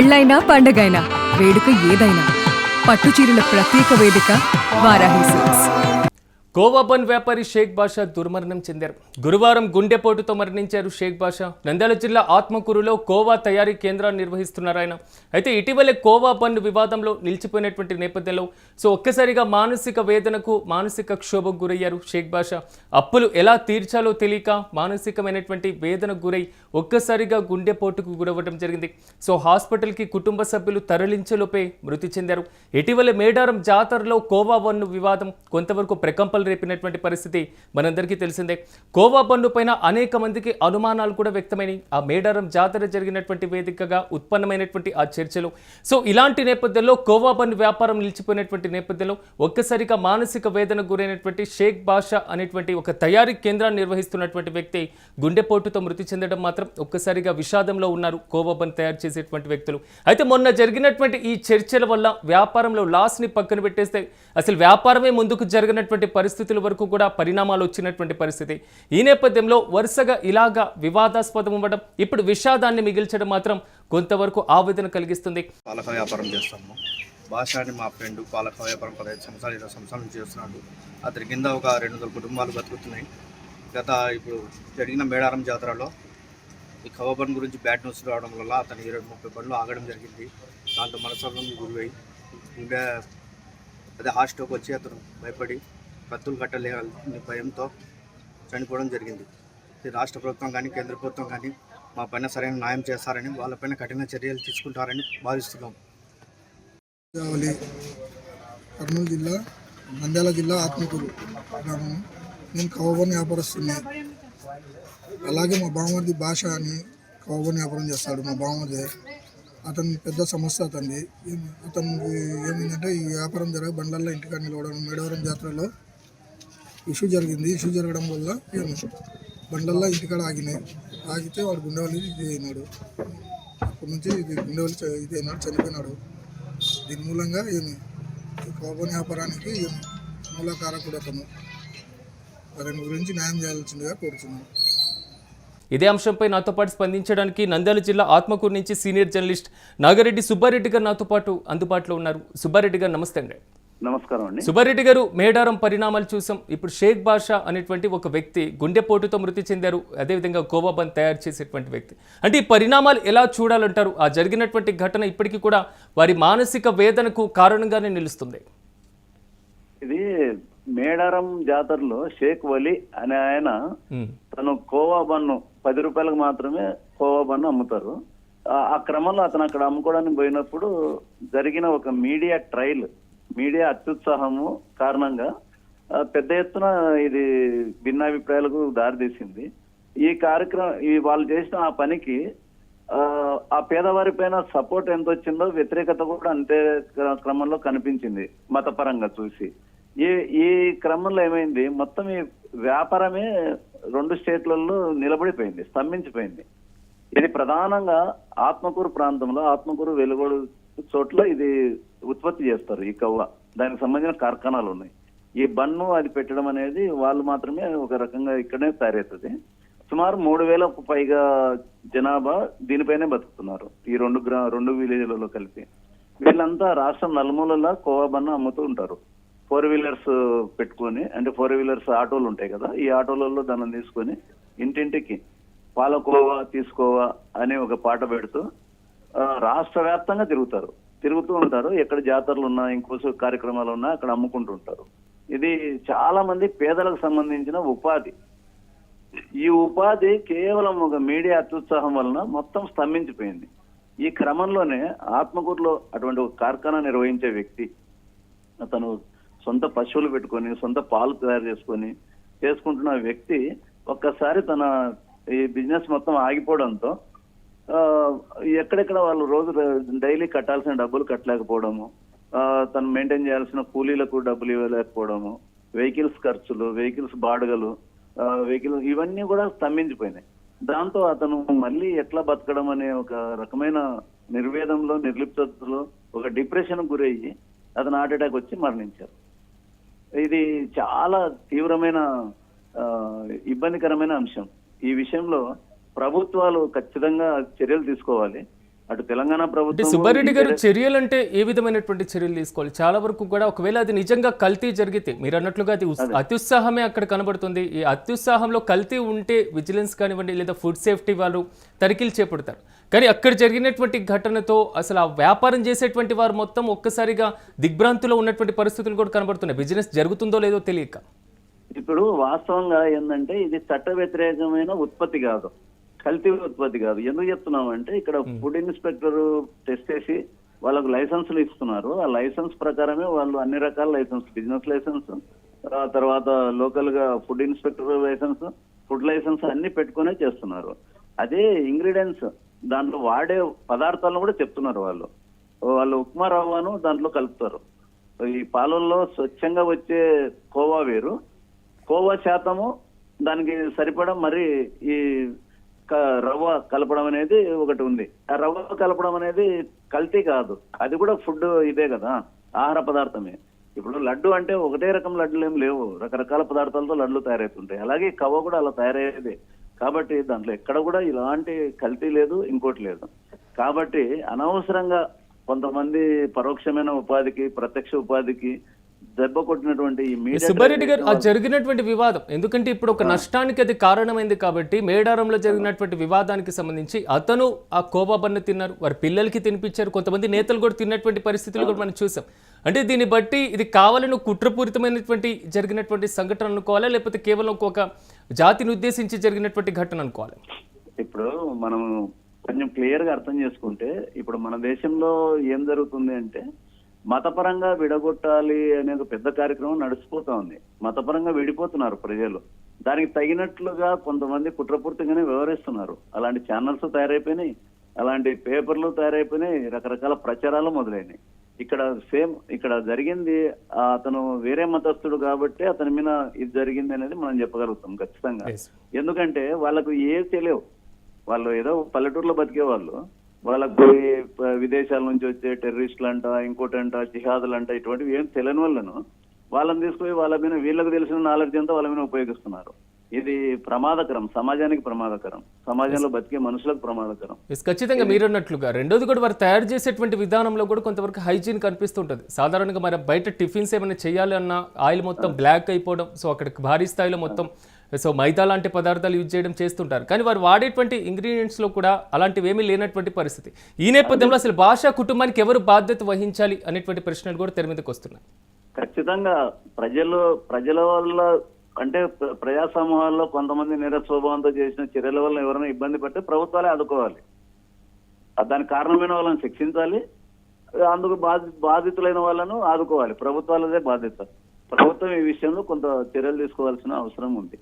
పెళ్ళైనా పండగైనా వేడుక ఏదైనా పట్టుచీరల ప్రత్యేక వేదిక వారాహి సిల్క్స్. గోవా బన్ వ్యాపారి షేక్ బాషా దుర్మరణం చెందారు. గురువారం గుండెపోటుతో మరణించారు షేక్ బాషా. నంద్యాల జిల్లా ఆత్మకూరులో కోవా తయారీ కేంద్రాన్ని నిర్వహిస్తున్నారు ఆయన. అయితే ఇటీవలే కోవా బన్ వివాదంలో నిలిచిపోయినటువంటి నేపథ్యంలో ఒక్కసారిగా మానసిక వేదనకు మానసిక క్షోభకు గురయ్యారు షేక్ బాషా. అప్పులు ఎలా తీర్చాలో తెలియక మానసికమైనటువంటి వేదనకు గురై ఒక్కసారిగా గుండెపోటుకు గురవ్వడం జరిగింది. హాస్పిటల్కి కుటుంబ సభ్యులు తరలించేలోపే మృతి చెందారు. ఇటీవలే మేడారం జాతరలో కోవా బన్ను వివాదం కొంతవరకు ప్రకంపనలు రేపినటువంటి పరిస్థితి మనందరికీ తెలిసిందే. కోవా బన్ను పైన అనేక మందికి అనుమానాలు కూడా వ్యక్తమైనవి. ఆ మేడారం జాతర జరిగినటువంటి వేదికగా ఉత్పన్నమైనటువంటి ఆ చర్చలు. ఇలాంటి నేపథ్యంలో కోవా బన్ను వ్యాపారం నిలిచిపోయినటువంటి నేపథ్యంలో ఒక్కసారిగా మానసిక వేదనకు గురైనటువంటి షేక్ బాషా అనేటువంటి ఒక తయారీ కేంద్రాన్ని నిర్వహిస్తున్నటువంటి వ్యక్తి గుండెపోటుతో మృతి చెందడం మాత్రం ఒక్కసారిగా విషాదంలో ఉన్నారు కోవా బన్ తయారు చేసేటువంటి వ్యక్తులు. అయితే మొన్న జరిగినటువంటి ఈ చర్చల వల్ల వ్యాపారంలో లాస్ని పక్కన పెట్టేస్తే అసలు వ్యాపారమే ముందుకు జరిగినటువంటి పరిస్థితుల వరకు కూడా పరిణామాలు వచ్చినటువంటి పరిస్థితి. ఈ నేపథ్యంలో వరుసగా ఇలాగా వివాదాస్పదం అవ్వడం ఇప్పుడు విషాదాన్ని మిగిల్చడం మాత్రం కొంతవరకు ఆవేదన కలిగిస్తుంది. పాలక వ్యాపారం చేస్తాము. భాష అని మా ఫ్రెండ్ పాలక వ్యాపారం 15 సంవత్సరాలు 20 సంవత్సరాల నుంచి చేస్తున్నాడు. అతని కింద ఒక 200 కుటుంబాలు బతుకుతున్నాయి. ఇప్పుడు జరిగిన మేడారం జాతరలో ఈ కోవా బన్ గురించి బ్యాడ్ న్యూస్ రావడం వల్ల అతను 20-30 బండ్లు ఆగడం జరిగింది. దాంతో మనసానికి గురై అదే హాస్టల్కి వచ్చి అతను భయపడి కత్తులు కట్టలేని భయంతో చనిపోవడం జరిగింది. రాష్ట్ర ప్రభుత్వం కానీ కేంద్ర ప్రభుత్వం కానీ మా పైన సరైన న్యాయం చేస్తారని వాళ్ళపైన కఠిన చర్యలు తీసుకుంటారని భావిస్తున్నాం. కర్నూలు జిల్లా నంద్యాల జిల్లా ఆత్మకూరు గ్రామం. నేను కోవా బన్ వ్యాపారస్తున్నాను. అలాగే మా బావమరిది భాష అని కోవా బన్ వ్యాపారం చేస్తాడు. మా బావమరిది అతని పెద్ద సమస్య అతనికి ఏమైందంటే ఈ వ్యాపారం జరగ బండ్లల్లో ఇంటికాడ నిలవడం. మేడారం జాతరలో ఇష్యూ జరిగింది. ఇష్యూ జరగడం వల్ల బండ్లల్లో ఇంటికాడ ఆగితే వాడు గుండెవల్లి ఇది అయినాడు. అప్పటి నుంచి గుండెవల్లి ఇది అయినాడు, చనిపోయినాడు. దీని మూలంగా కోవా బన్ వ్యాపారానికి మూలకారకుడు అతను. అతని గురించి న్యాయం చేయాల్సిందిగా కోరుతున్నాను. ఇదే అంశంపై నాతో పాటు స్పందించడానికి నంద్యాల జిల్లా ఆత్మకూరు నుంచి సీనియర్ జర్నలిస్ట్ నాగిరెడ్డి సుబ్బారెడ్డి గారు నాతో పాటు అందుబాటులో ఉన్నారు. సుబ్బారెడ్డి గారు నమస్తే అండి. నమస్కారం అండి. సుబ్బారెడ్డి గారు, మేడారం పరిణామాలు చూసాం. ఇప్పుడు షేక్ బాషా అనేటువంటి ఒక వ్యక్తి గుండెపోటుతో మృతి చెందారు. అదేవిధంగా కోవా బన్ తయారు చేసేటువంటి వ్యక్తి. అంటే ఈ పరిణామాలు ఎలా చూడాలంటారు? ఆ జరిగినటువంటి ఘటన ఇప్పటికీ కూడా వారి మానసిక వేదనకు కారణంగానే నిలుస్తుంది. ఇది మేడారం జాతరలో షేక్ వలి అనే ఆయన తను కోవా బన్ను 10 రూపాయలకు మాత్రమే కోవా బన్ను అమ్ముతారు. ఆ క్రమంలో అతను అక్కడ అమ్ముకోవడానికి పోయినప్పుడు జరిగిన ఒక మీడియా అత్యుత్సాహము కారణంగా పెద్ద ఎత్తున ఇది భిన్నాభిప్రాయాలకు దారితీసింది. ఈ కార్యక్రమం వాళ్ళు చేసిన ఆ పనికి ఆ పేదవారి పైన సపోర్ట్ ఎంత వచ్చిందో వ్యతిరేకత కూడా అంతే క్రమంలో కనిపించింది మతపరంగా చూసి. ఈ క్రమంలో ఏమైంది, మొత్తం ఈ వ్యాపారమే 2 స్టేట్లలో నిలబడిపోయింది, స్తంభించిపోయింది. ఇది ప్రధానంగా ఆత్మకూరు ప్రాంతంలో, ఆత్మకూరు వెలుగోడు చోట్ల ఇది ఉత్పత్తి చేస్తారు. ఈ కవ్వ దానికి సంబంధించిన కార్ఖానాలు ఉన్నాయి. ఈ బన్ను అది పెట్టడం అనేది వాళ్ళు మాత్రమే ఒక రకంగా ఇక్కడే తయారవుతుంది. సుమారు 3000కు పైగా జనాభా దీనిపైనే బతుకుతున్నారు ఈ 2 విలేజ్లలో కలిపి. వీళ్ళంతా రాష్ట్రం నలుమూలలా కోవా బన్ను అమ్ముతూ ఉంటారు. 4 వీలర్స్ పెట్టుకొని, అంటే 4 వీలర్స్ ఆటోలు ఉంటాయి కదా, ఈ ఆటోలలో దాన్ని తీసుకొని ఇంటింటికి పాలకోవా తీసుకోవా అనే ఒక పాట పెడుతూ రాష్ట్ర వ్యాప్తంగా తిరుగుతూ ఉంటారు. ఎక్కడ జాతరలు ఉన్నా, ఇంకో కార్యక్రమాలు ఉన్నా అక్కడ అమ్ముకుంటూ ఉంటారు. ఇది చాలా మంది పేదలకు సంబంధించిన ఉపాధి. ఈ ఉపాధి కేవలం ఒక మీడియా అత్యుత్సాహం వలన మొత్తం స్తంభించిపోయింది. ఈ క్రమంలోనే ఆత్మకూరులో అటువంటి ఒక కార్ఖానా నిర్వహించే వ్యక్తి, అతను సొంత పశువులు పెట్టుకొని సొంత పాలు తయారు చేసుకుంటున్న వ్యక్తి ఒక్కసారి తన ఈ బిజినెస్ మొత్తం ఆగిపోవడంతో ఎక్కడెక్కడ వాళ్ళు రోజు డైలీ కట్టాల్సిన డబ్బులు కట్టలేకపోవడము, తను మెయింటైన్ చేయాల్సిన కూలీలకు డబ్బులు ఇవ్వలేకపోవడము, వెహికల్స్ ఖర్చులు, వెహికల్స్ బాడుగలు, ఇవన్నీ కూడా స్తంభించిపోయినాయి. దాంతో అతను మళ్ళీ ఎట్లా బతకడం అనే ఒక రకమైన నిర్వేదంలో, నిర్లిప్తలో, ఒక డిప్రెషన్ గురయ్యి అతను హార్ట్ అటాక్ వచ్చి మరణించారు. ఇది చాలా తీవ్రమైన ఇబ్బందికరమైన అంశం. ఈ విషయంలో ప్రభుత్వాలు ఖచ్చితంగా చర్యలు తీసుకోవాలి. అటు తెలంగాణ అంటే ప్రభుత్వం సుబ్బారెడ్డి గారు చర్యలు అంటే ఏ విధమైనటువంటి చర్యలు తీసుకోవాలి? చాలా వరకు కూడా ఒకవేళ అది నిజంగా కల్తీ జరిగితే మీరు అన్నట్లుగా అది అత్యుత్సాహమే అక్కడ కనబడుతుంది. ఈ అత్యుత్సాహంలో కల్తీ ఉంటే విజిలెన్స్ కానివ్వండి లేదా ఫుడ్ సేఫ్టీ వాళ్ళు తనిఖీలు చేపడతారు. కానీ అక్కడ జరిగినటువంటి ఘటనతో అసలు ఆ వ్యాపారం చేసేటువంటి వారు మొత్తం ఒక్కసారిగా దిగ్భ్రాంతిలో ఉన్నటువంటి పరిస్థితులు కూడా కనబడుతున్నాయి. బిజినెస్ జరుగుతుందో లేదో తెలియక. ఇప్పుడు వాస్తవంగా ఏంటంటే ఇది చట్ట వ్యతిరేకమైన ఉత్పత్తి కాదు, కల్తీ ఉత్పత్తి కాదు. ఎందుకు చెప్తున్నామంటే ఇక్కడ ఫుడ్ ఇన్స్పెక్టర్ టెస్ట్ చేసి వాళ్ళకు లైసెన్సులు ఇస్తున్నారు. ఆ లైసెన్స్ ప్రకారమే వాళ్ళు అన్ని రకాల లైసెన్స్, బిజినెస్ లైసెన్స్, తర్వాత లోకల్ గా food inspector licence, food licence అన్ని పెట్టుకునే చేస్తున్నారు. అదే ఇంగ్రీడియంట్స్ దాంట్లో వాడే పదార్థాలను కూడా చెప్తున్నారు. వాళ్ళు ఉప్మా రవ్వను దాంట్లో కలుపుతారు. ఈ పాలల్లో స్వచ్ఛంగా వచ్చే కోవా వేరు, కోవా శాతము దానికి సరిపడా మరి ఈ రవ్వ కలపడం అనేది ఒకటి ఉంది. ఆ రవ్వ కలపడం అనేది కల్తీ కాదు, అది కూడా ఫుడ్ ఇదే కదా, ఆహార పదార్థమే. ఇప్పుడు లడ్డు అంటే ఒకటే రకం లడ్డులు ఏం లేవు, రకరకాల పదార్థాలతో లడ్లు తయారవుతుంటాయి. అలాగే కవ్వ కూడా అలా తయారయ్యేది. కాబట్టి దాంట్లో ఎక్కడ కూడా ఇలాంటి కల్తీ లేదు, ఇంకోటి లేదు. కాబట్టి అనవసరంగా కొంతమంది పరోక్షమైన ఉపాధికి, ప్రత్యక్ష ఉపాధికి దెబ్బ కొట్టినటువంటి ఈ మీడియా సుబ్బారెడ్డి గారు ఆ జరిగినటువంటి వివాదం, ఎందుకంటే ఇప్పుడు ఒక నష్టానికి అది కారణమైంది కాబట్టి మేడారంలో జరిగినటువంటి వివాదానికి సంబంధించి అతను ఆ కోవా బన్ను తిన్నారు, వారి పిల్లలకి తినిపించారు, కొంతమంది నేతలు కూడా తిన్నటువంటి పరిస్థితులు కూడా మనం చూసాం. అంటే దీన్ని బట్టి ఇది కావాలని కుట్రపూరితమైనటువంటి జరిగినటువంటి సంఘటన అనుకోవాలా, లేకపోతే కేవలం ఒక జాతిని ఉద్దేశించి జరిగినటువంటి ఘటన అనుకోవాలి? ఇప్పుడు మనం కొంచెం క్లియర్ గా అర్థం చేసుకుంటే ఇప్పుడు మన దేశంలో ఏం జరుగుతుంది అంటే మతపరంగా విడగొట్టాలి అనే ఒక పెద్ద కార్యక్రమం నడిచిపోతా ఉంది. మతపరంగా విడిపోతున్నారు ప్రజలు. దానికి తగినట్లుగా కొంతమంది కుట్రపూర్తిగానే వ్యవహరిస్తున్నారు. అలాంటి ఛానల్స్ తయారైపోయినాయి, అలాంటి పేపర్లు తయారైపోయినాయి, రకరకాల ప్రచారాలు మొదలైనవి. ఇక్కడ జరిగింది అతను వేరే మతస్థుడు కాబట్టి అతని మీద ఇది జరిగింది అనేది మనం చెప్పగలుగుతాం ఖచ్చితంగా. ఎందుకంటే వాళ్ళకు ఏం తెలియవు, వాళ్ళు ఏదో పల్లెటూరులో బతికే వాళ్ళకు విదేశాల నుంచి వచ్చే టెర్రరిస్టులు అంట, ఇంకోటంట, జిహాదులు అంట, ఇటువంటివి ఏం తెలియని వాళ్ళని తీసుకుపోయి వాళ్ళ మీద వీళ్ళకి తెలిసిన నాలెడ్జ్ అంతా వాళ్ళ మీద ఉపయోగిస్తున్నారు. ఇది ప్రమాదకరం, సమాజానికి ప్రమాదకరం, సమాజంలో బతికే మనుషులకు ప్రమాదకరం. ఖచ్చితంగా మీరు అన్నట్లుగా రెండోది కూడా వారు తయారు చేసేటువంటి విధానంలో కూడా కొంతవరకు హైజీన్ కనిపిస్తుంటుంది. సాధారణంగా మరి బయట టిఫిన్స్ ఏమైనా చేయాలి అన్న ఆయిల్ మొత్తం బ్లాక్ అయిపోవడం, సో అక్కడికి భారీ స్థాయిలో మొత్తం మైదా లాంటి పదార్థాలు యూజ్ చేయడం చేస్తుంటారు. కానీ వారు వాడేటువంటి ఇంగ్రీడియంట్స్లో కూడా అలాంటివి ఏమీ లేనటువంటి పరిస్థితి. ఈ నేపథ్యంలో అసలు భాషా కుటుంబానికి ఎవరు బాధ్యత వహించాలి అనేటువంటి ప్రశ్నలు కూడా తెర మీదకి వస్తున్నాయి. ఖచ్చితంగా ప్రజల వల్ల అంటే ప్రజా సమూహాల్లో కొంతమంది నిరస్వభావంతో చేసిన చర్యల వల్ల ఎవరైనా ఇబ్బంది పడితే ప్రభుత్వాలే ఆదుకోవాలి. దానికి కారణమైన వాళ్ళని శిక్షించాలి, అందుకు బాధితులైన వాళ్ళను ఆదుకోవాలి. ప్రభుత్వాలదే బాధ్యత. ప్రభుత్వం ఈ విషయంలో కొంత చర్యలు తీసుకోవాల్సిన అవసరం ఉంది.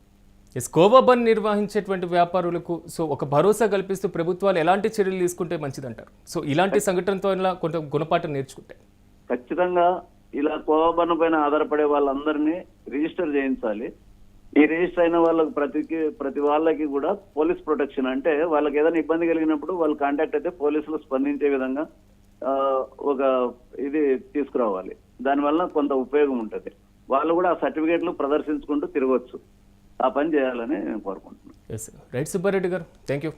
కోవా బన్ నిర్వహించేటువంటి వ్యాపారులకు సో ఒక భరోసా కల్పిస్తూ ప్రభుత్వాలు ఎలాంటి చర్యలు తీసుకుంటే మంచిదంటారు? సో ఇలాంటి సంఘటనతో కొంత గుణపాఠం నేర్చుకుంటే ఖచ్చితంగా ఇలా కోవా బన్ పైన ఆధారపడే వాళ్ళందరినీ రిజిస్టర్ చేయించాలి. ఈ రిజిస్టర్ అయిన వాళ్ళకి ప్రతి వాళ్ళకి కూడా పోలీస్ ప్రొటెక్షన్, అంటే వాళ్ళకి ఏదైనా ఇబ్బంది కలిగినప్పుడు వాళ్ళు కాంటాక్ట్ అయితే పోలీసులు స్పందించే విధంగా ఒక ఇది తీసుకురావాలి. దానివల్ల కొంత ఉపయోగం ఉంటుంది. వాళ్ళు కూడా ఆ సర్టిఫికేట్లు ప్రదర్శించుకుంటూ తిరగవచ్చు. ఆ పని చేయాలని నేను కోరుకుంటున్నాను. రైట్ సుబ్బారెడ్డి గారు, థ్యాంక్ యూ.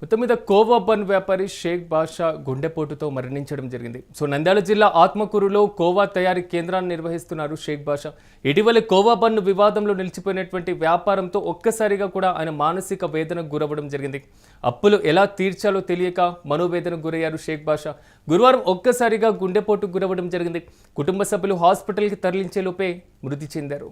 మొత్తం మీద కోవా బన్ వ్యాపారి షేక్ బాషా గుండెపోటుతో మరణించడం జరిగింది. సో నంద్యాల జిల్లా ఆత్మకూరులో కోవా తయారీ కేంద్రాన్ని నిర్వహిస్తున్నారు షేక్ బాషా. ఇటీవల కోవా బన్ వివాదంలో నిలిచిపోయినటువంటి వ్యాపారంతో ఒక్కసారిగా కూడా ఆయన మానసిక వేదనకు గురవ్వడం జరిగింది. అప్పులు ఎలా తీర్చాలో తెలియక మనోవేదనకు గురయ్యారు షేక్ బాషా. గురువారం ఒక్కసారిగా గుండెపోటుకు గురవ్వడం జరిగింది. కుటుంబ సభ్యులు హాస్పిటల్కి తరలించేలోపే మృతి చెందారు.